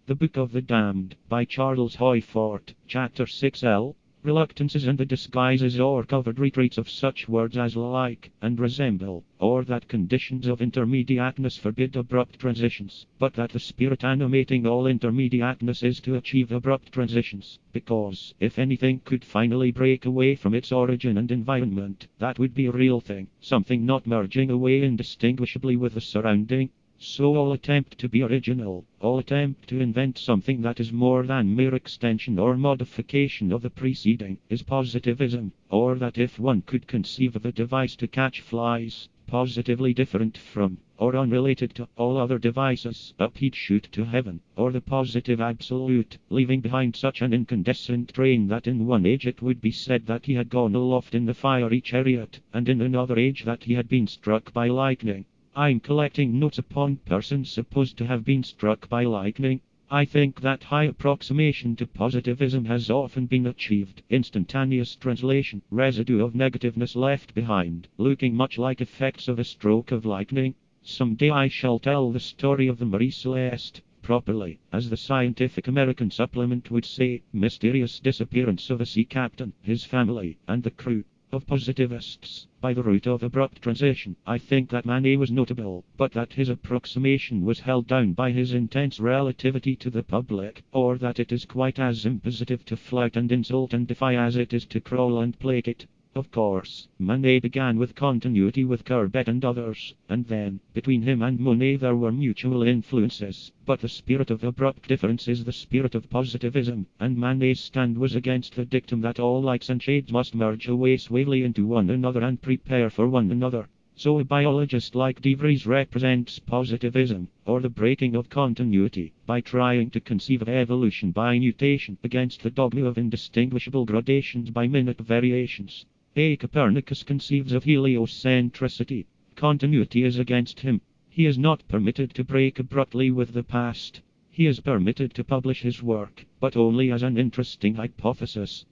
The Book of the Damned, by Charles Hoyfort, Chapter 6L. Reluctances and the disguises or covered retreats of such words as like and resemble, or that conditions of intermediateness forbid abrupt transitions, but that the spirit animating all intermediateness is to achieve abrupt transitions, because, if anything could finally break away from its origin and environment, that would be a real thing, something not merging away indistinguishably with the surrounding. So all attempt to be original, all attempt to invent something that is more than mere extension or modification of the preceding, is positivism, or that if one could conceive of a device to catch flies, positively different from, or unrelated to, all other devices, up he'd shoot to heaven, or the positive absolute, leaving behind such an incandescent train that in one age it would be said that he had gone aloft in the fiery chariot, and in another age that he had been struck by lightning. I'm collecting notes upon persons supposed to have been struck by lightning. I think that high approximation to positivism has often been achieved. Instantaneous translation, residue of negativeness left behind, looking much like effects of a stroke of lightning. Someday I shall tell the story of the Marie Celeste, properly, as the Scientific American supplement would say, mysterious disappearance of a sea captain, his family, and the crew of positivists, by the route of abrupt transition. I think that Manet was notable, but that his approximation was held down by his intense relativity to the public, or that it is quite as impositive to flout and insult and defy as it is to crawl and placate. Of course, Manet began with continuity with Courbet and others, and then, between him and Monet there were mutual influences, but the spirit of abrupt difference is the spirit of positivism, and Manet's stand was against the dictum that all lights and shades must merge away suavely into one another and prepare for one another. So a biologist like De Vries represents positivism, or the breaking of continuity, by trying to conceive of evolution by mutation against the dogma of indistinguishable gradations by minute variations. A. Copernicus conceives of heliocentricity. Continuity is against him. He is not permitted to break abruptly with the past. He is permitted to publish his work, but only as an interesting hypothesis.